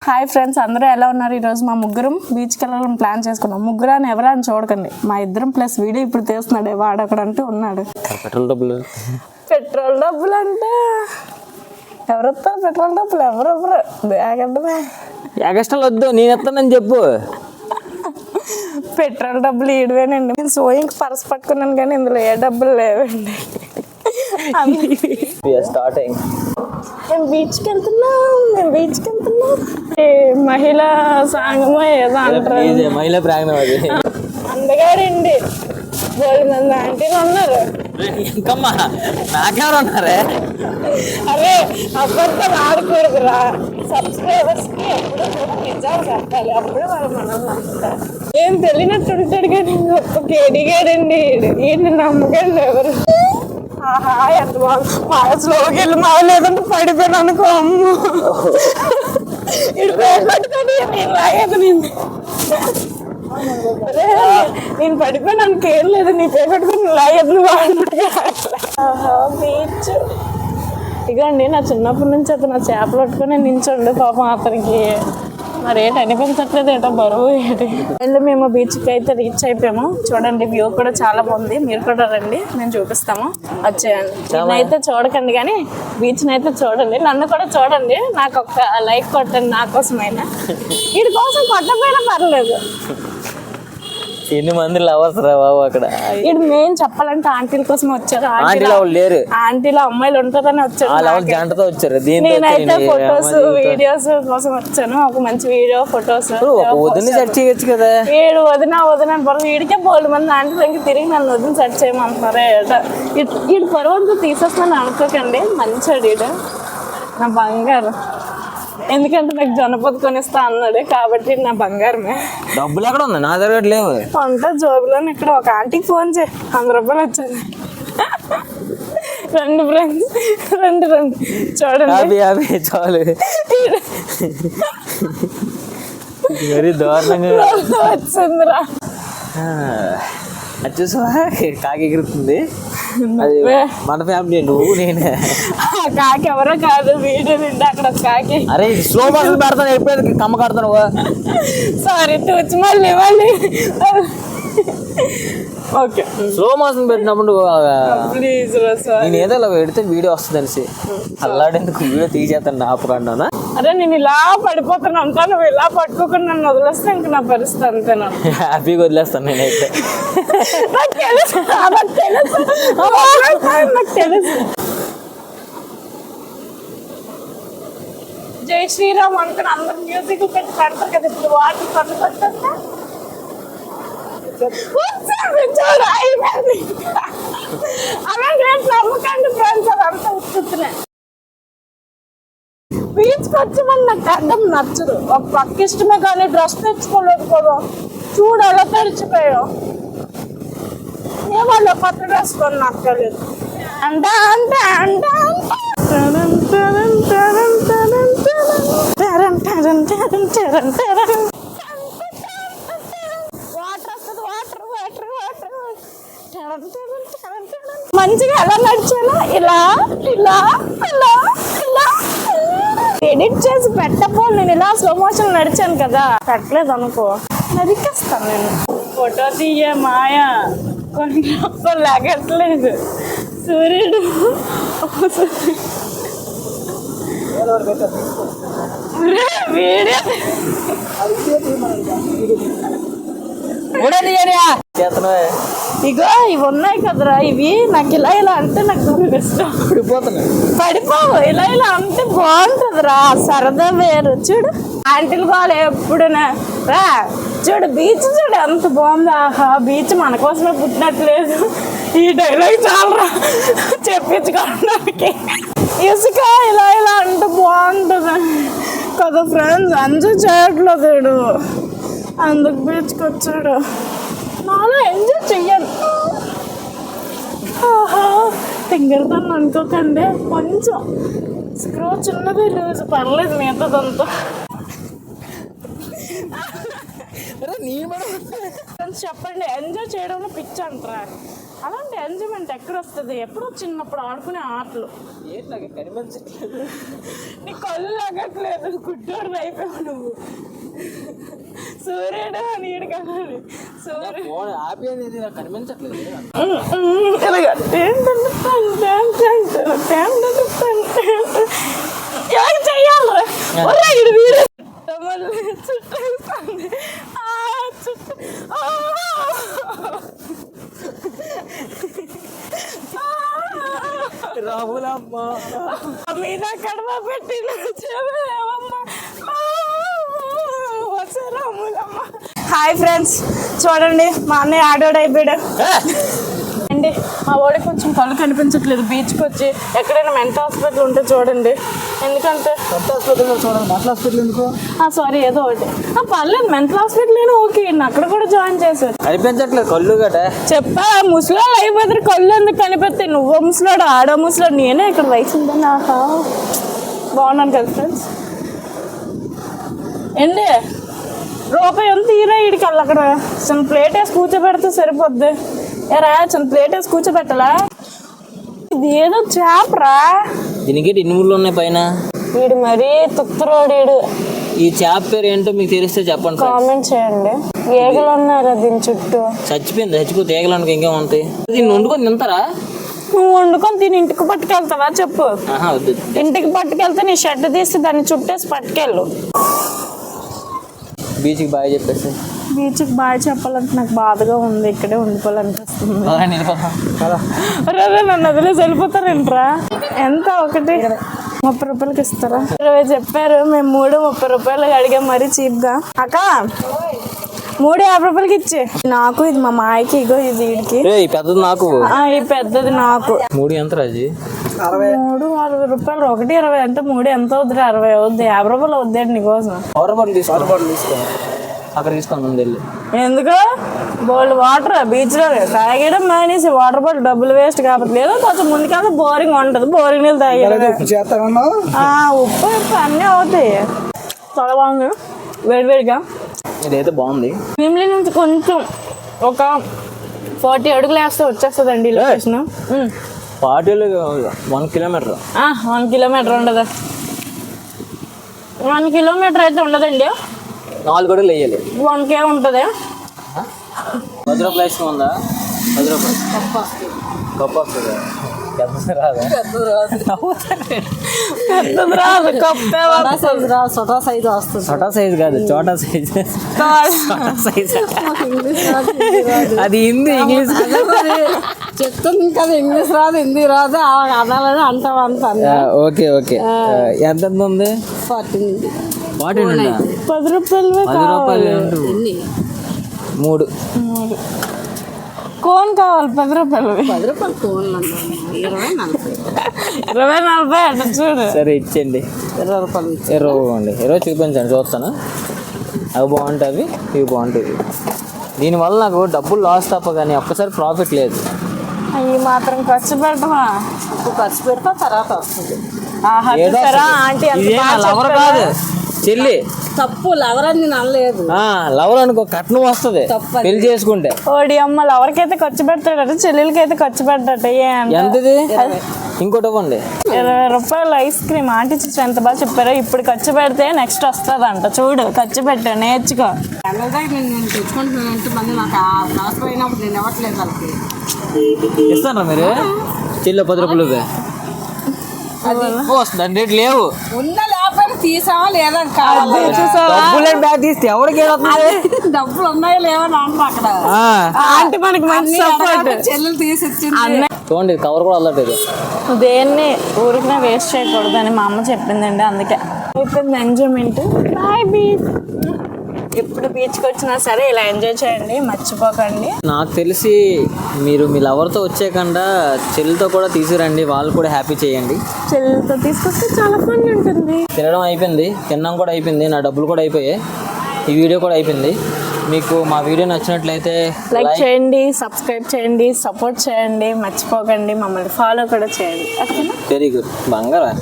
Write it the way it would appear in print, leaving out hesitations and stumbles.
Hi friends, అందరూ ఎలా ఉన్నారు? ఈరోజు మా ముగ్గురం బీచ్కి వెళ్ళాలని ప్లాన్ చేసుకున్నాం. ముగ్గురు అని ఎవరని చూడకండి, మా ఇద్దరం ప్లస్ వీడియో ఇప్పుడు తీస్తున్నాడు. వాడొకడంటూ ఉన్నాడు. పెట్రోల్ డబ్బులు అంటే ఎవరు వస్తారు? పెట్రోల్ డబ్బులు ఎవరెవరు బ్యాగంటే ఎగస్ట్రాలు వద్దు, నేను ఎత్తానని చెప్పు. పెట్రోల్ డబ్బులు ఈడవేనండి. నేను సోయింగ్కి పర్స్ పట్టుకున్నాను కానీ ఇందులో ఏ డబ్బులు లేవండి. మేము బీచ్కి వెళ్తున్నాం. మహిళా సంఘమో ఏదో అంటారు. మహిళా ప్రాంగణం అది. అందగారండి, 2 మంది ఆంటీలు ఉన్నారు. ఇంకమ్మా నాకెవరు ఉన్నారే? అరే అబద్ధాలు ఆడకూడదురా. సబ్స్క్రైబర్స్ కి ఎప్పుడు నిజాలు చెప్పాలి, అప్పుడు వాళ్ళు మనం నమ్ముతారు. ఏం తెలియనట్టు ఉంటాడు కానీ గొప్ప కేడిగాడండి. ఈయన నమ్మకండి ఎవరు. ఆహా, ఎంత బాగుంది. మా స్లోకి వెళ్ళి మా లేదంటే పడిపోయాను అనుకో. అమ్మ ఇటు పేరు పట్టుకొని నేను లాగేది. నేను పడిపోయాను అనుకేం లేదు, నీ పేరు పట్టుకొని లాగేది. బాగున్నట్టుగా బీచ్ ఇగండి. నా చిన్నప్పటి నుంచి అతను నా చేపలు పట్టుకొని నించోండి. పాపం అతనికి మరి ఏంటి అనిపించట్లేదు, ఏటో బరువు ఏంటి. అండ్ మేము బీచ్కి అయితే రీచ్ అయిపోయాము. చూడండి, వ్యూ కూడా చాలా బాగుంది. మీరు కూడా రండి, మేము చూపిస్తాము. వచ్చేయండి. నేనైతే చూడకండి కానీ బీచ్ని అయితే చూడండి. నన్ను కూడా చూడండి. నాకు ఒక లైక్ కొట్టండి, నా కోసమైనా. వీడి కోసం కొట్టకపోయినా పర్లేదు. ఎన్ని మంది లవర్స్ రా బాబు అక్కడ. ఇది మెయిన్ చెప్పాలంటే ఆంటీల కోసం వచ్చారు. ఆంటీలో అమ్మాయిలు ఉంటారని వచ్చారు. జంటతో వచ్చారు. నేనైతే ఫొటోస్ వీడియోస్ కోసం వచ్చాను. ఒక మంచి వీడియో ఫొటోస్ సెర్చ్ చేయొచ్చు కదా. ఏడు వదిన వీడికే బోల్డ్ మంది ఆంటీలు ఇంక తిరిగి నన్ను వదిన సెర్చ్ చేయమంటున్నారు. వీడు పరువంతా తీసేస్తాను అనుకోకండి. మంచోడు వీడు, నా బంగారు. ఎందుకంటే నాకు జొన్నపొద్దు కొనిస్తా అన్నాడు కాబట్టి నా బంగారమే. డబ్బులు ఎక్కడ ఉంది? నా దగ్గర లేవు. అంతా జోబులో. ఇక్కడ ఒక ఆంటీకి ఫోన్ చేయి, 100 రూపాయలు వచ్చాయి. రండి ఫ్రెండ్స్, రండి చూడండి. చాలు. వెరీ దారుణంగా వచ్చిందిరా. అది చూసావా, కాకి ఎగురుతుంది. అది మన ఫ్యామిలీ, నువ్వు నేనే. కాకి ఎవరో కాదు, వీడియో నిండా అక్కడ కాకి. అరే స్లో మోషన్ పెడతాను, ఎప్పుడైతే కమ్మ కడతాను. సారీ తూచి మళ్ళీ ఓకే. స్లో మోషన్ పెట్టినప్పుడు ప్లీజ్ నేను ఏదో ఇలా పెడితే వీడియో వస్తుంది అనేసి అల్లాడేందుకు వీడియో తీసేస్తాను ఆపకుండా. అరే నేను ఇలా పడిపోతాను అంతా, నువ్వు ఇలా పట్టుకోకుండా నన్ను వదిలేస్తే ఇంక నా పరిస్థితి అంతేనా. హ్యాపీగా వదిలేస్తాను నేనైతే. నాకు తెలుసు. జై శ్రీరామ్ అనుకుని అందరు మ్యూజిక్ పెట్టి పెడతారు కదా. ఇప్పుడు వాటర్ పట్టుకొచ్చేస్తా అలాగే నమ్మకండి ఫ్రెండ్స్, అదంతా ఉత్తున్నాయి. బీచ్కి వచ్చి మన నాకు అర్థం నచ్చదు. ఒక పక్క ఇష్టమే కానీ డ్రెస్ తెచ్చుకోలేదు కదా. చూడు ఎలా తడిచిపోయావు. ఏమన్నా కొత్త డ్రెస్ కొని నచ్చలేదు. అంటే మంచిగా ఎలా నడిచాను, ఇలా ఇలా ఇలా ఇలా ఎడిట్ చేసి పెట్టపోలు. నేను ఇలా స్లో మోషన్ నడిచాను కదా, పెట్టలేదు అనుకో, నరికేస్తాను నేను. ఫోటో తీయ మాయా కొన్ని లాగట్లేదు. సూర్యుడు ఇగో ఇవి ఉన్నాయి కదరా, ఇవి నాకు ఇలా ఇలా అంటే నాకు ఇష్టం. పడిపోవు, ఇలా ఇలా అంటే బాగుంటదిరా, సరదా వేరు. చూడు ఆంటీలు కావాలి ఎప్పుడు రా. చూడు బీచ్ చూడు ఎంత బాగుంది. ఆహా, బీచ్ మన కోసమే పుట్టినట్లేదు. ఈ డైలాగ్ చాలరా చెప్పించుకోవడానికి. ఇసుక ఇలా ఇలా అంటే బాగుంటుంది కదా ఫ్రెండ్స్. ఎంజాయ్ చేయట్లేదు, అందుకు బీచ్కి వచ్చాడు. నాలో ఎంజాయ్ చెయ్యాలి. ఆహా, తింగరదాన్ని అనుకోకండి, కొంచెం స్క్రూ చిన్నది లూజ్, పర్లేదు మిగతాదంతా. చెప్పండి, ఎంజాయ్ చేయడంలో పిచ్చి అంటారా? అలాంటి ఎంజాయ్మెంట్ ఎక్కడ వస్తుంది? ఎప్పుడో చిన్నప్పుడు ఆడుకునే ఆటలు. ఏంటి నాకు కనిపించట్లేదు. నీ కళ్ళు లాగట్లేదు, గుడ్డోడు అయిపోయావు నువ్వు. సూర్యుడు నీడు కనాలి. సూర్యుడు ఫోన్ ఆపి అనేది నాకు కనిపించట్లేదు. చెయ్యాలి రాములమ్మ మీద కడవ పెట్టిన హాయ్ ఫ్రెండ్స్, చూడండి మా అన్నయ్య ఆడోడు అయిపోయాడు అండి. మా వాడికి కొంచెం కళ్ళు కనిపించట్లేదు. బీచ్కి వచ్చి ఎక్కడైనా మెంటల్ హాస్పిటల్ ఉంటే చూడండి. ఎందుకంటే హాస్పిటల్ ఎందుకు? సారీ ఏదో ఒకటి పర్లేదు, మెంటల్ హాస్పిటల్ అయినా ఓకే. అక్కడ కూడా జాయిన్ చేశారు. కనిపించట్లేదు కళ్ళు గట. చెప్పా ముసలాళ్ళు అయిపోతారు, కళ్ళు ఎందుకు కనిపిస్తాయి? నువ్వో ముసలాడు, ఆడో ముసలాడు, నేనే ఇక్కడ వయసు ఉందని. ఆహా బాగున్నాను కదా ఫ్రెండ్స్. ఏంటి రూపాయి ఎంత తీరా ఇడికి వెళ్ళి అక్కడ చిన్న ప్లేట్ వేసి కూర్చోబెడితే సరిపోద్ది. ఏరా చిన్న ప్లేట్ వేసి కూర్చోబెట్టాలా? ఇది ఏదో చేపరా. దీనికి ఎన్ని ముళ్ళు ఉన్నాయి పైన? వీడు మరీ తుత్తరోడీడు. ఈ చేప పేరు ఏంటో మీకు తెలిస్తే చెప్పండి. కామెంట్ చేయండి. ఏగలు ఉన్నారా దీని చుట్టూ? చచ్చిపోయింది. చచ్చిపోతే ఏగలనుకో ఇంకేముంటాయి. దీన్ని వండుకొని తింటారా? నువ్వు వండుకొని దీని ఇంటికి పట్టుకెళ్తావా చెప్పు? వద్దు. ఇంటికి పట్టుకెళ్తే నీ షర్ట్ తీసి దాన్ని చుట్టేసి పట్టుకెళ్ళు. బీచ్కి బాగా చెప్పేసి. బీచ్కి బాగా చెప్పాలంటే నాకు బాధగా ఉంది. ఇక్కడే ఉండిపోవాలనిపిస్తుంది. నన్ను వదిలేసి వెళ్ళిపోతారేంట్రా? ఎంత ఒకటి 30 రూపాయలకి ఇస్తారా? 20 చెప్పారు. మేము 30 రూపాయలకి అడిగాం మరీ చీప్గా. అక్క 50 రూపాయలకి ఇచ్చే నాకు. ఇది మా మాయకి, ఇగో ఇది వీడికి. పెద్దది నాకు. ఈ పెద్దది నాకు. 3 ఎంత రాజీ? 60 రూపాయలు. 1 20 అంటే 3 ఎంత అవుతుంది? 60 అవుద్ది. 50 రూపాయలు అవుద్దండి నీకోసం. వాటర్ బాటిల్ తీసుకో. అక్కడ తీసుకొని ముందు వెళ్ళి. ఎందుకు? బోల్డ్ వాటర్ బీచ్లో తాగడం మానేసి వాటర్ బాటిల్ డబ్బులు వేస్ట్ కాబట్టి. లేదు కొంచెం ముందుకెళ్తే బోరింగ్ ఉంటుంది. బోరింగ్ నీళ్ళు తాగడం. ఉప్పు అన్నీ అవుతాయి. చాలా బాగుంది వేడివేడిగా. ఇదైతే బాగుంది. భీమిలి నుంచి కొంచెం ఒక 40 అడుగులు వేస్తే వచ్చేస్తుందండి లొకేషన్. 40 1 కిలోమీటర్. 1 కిలోమీటర్ ఉండదు. 1 కిలోమీటర్ అయితే ఉండదండి. 4 అడుగులు వేయాలి. 1K ఉంటుంది. 10 రూపాయలు వేసుకుందా? 10 రూపాయలు కప్పు వస్తుంది. పెద్దది రాదు. పెద్దది రాదు, కప్పే సొటా సైజు వస్తుంది. చోటా సైజ్ కాదు, చోటా సైజ్. అది హిందీ ఇంగ్లీష్ చెప్తుంది కదా, ఇంగ్లీష్ రాదు, హిందీ రాదు, అనాలని అంటాం అంత. Okay okay. ఎంత ఉంది? 14. 10 రూపాయలు. 10 రూపాయలు 3 కోన్ కావాలి. 10 రూపాయలు. 10 రూపాయలు కోన్లు 20 40. 20 40 అంటే చూడు. సరే ఇచ్చేయండి. 20 రూపాయలు. 20 చూపించండి, చూస్తాను. అవి బాగుంటుంది, ఇవి బాగుంటుంది. దీనివల్ల నాకు డబ్బులు లాస్ తప్ప కానీ ఒక్కసారి ప్రాఫిట్ లేదు. అవి మాత్రం ఖర్చు పెట్టమా? ఇప్పుడు ఖర్చు పెడతా తర్వాత వస్తుంది. లవర్ కాదు చెల్లి. తప్పు లవరని అనలేదు. లవర్ అనుకో కట్నం వస్తుంది పెళ్లి చేసుకుంటే. ఓడి అమ్మ లవర్కైతే ఖర్చు పెడతాడట, చెల్లెలకైతే ఖర్చు పెడతాట. ఎంతది? ఇంకోటి ఇవ్వండి. 20 రూపాయలు ఐస్ క్రీమ్. ఆంటీ చిచ్చు ఎంత బాగా చెప్పారో. ఇప్పుడు ఖర్చు పెడితే నెక్స్ట్ వస్తుందంట. చూడు ఖర్చు పెట్టా, నేర్చుకో. నేను తెచ్చుకుంటున్నానంటే మళ్ళీ నాకు అవసరం అయినప్పుడు నేను ఇవ్వట్లేదు వాళ్ళకి. ఇస్తారా మీరు? చెల్లి 10 రూపాయలు వస్తుంది. రేట్ లేవు. ఉందా లేకపోతే తీసావా లేదా బ్యాగ్ తీస్తే ఎవరికి డబ్బులు ఉన్నాయో లేవని అంట అక్కడ. ఆంటీ మనకి మంచి సపోర్ట్. చెల్లెలు తీసి ఇచ్చింది. చూడండి కవర్ కూడా అల్లట్లేదు. దేన్ని ఊరికినే వేస్ట్ చేయకూడదని మా అమ్మ చెప్పిందండి. అందుకే అయిపోయింది ఎంజాయ్మెంట్. Bye beach. ఎప్పుడు బీచ్కి వచ్చినా సరే ఇలా ఎంజాయ్ చేయండి, మర్చిపోకండి. నాకు తెలిసి మీరు మీ లవర్తో వచ్చేయకుండా చెల్లితో కూడా తీసుకురండి, వాళ్ళు కూడా హ్యాపీ చేయండి. చెల్లితో తీసుకొస్తే చాలా ఫన్ ఉంటుంది. తినడం అయిపోయింది, తినడం కూడా అయిపోయింది, నా డబ్బులు కూడా అయిపోయాయి, ఈ వీడియో కూడా అయిపోయింది. మీకు మా వీడియో నచ్చినట్లయితే లైక్ చేయండి, సబ్స్క్రైబ్ చేయండి, సపోర్ట్ చేయండి, మర్చిపోకండి. మమ్మల్ని ఫాలో కూడా చేయండి. ఓకేనా? Very good బంగారా.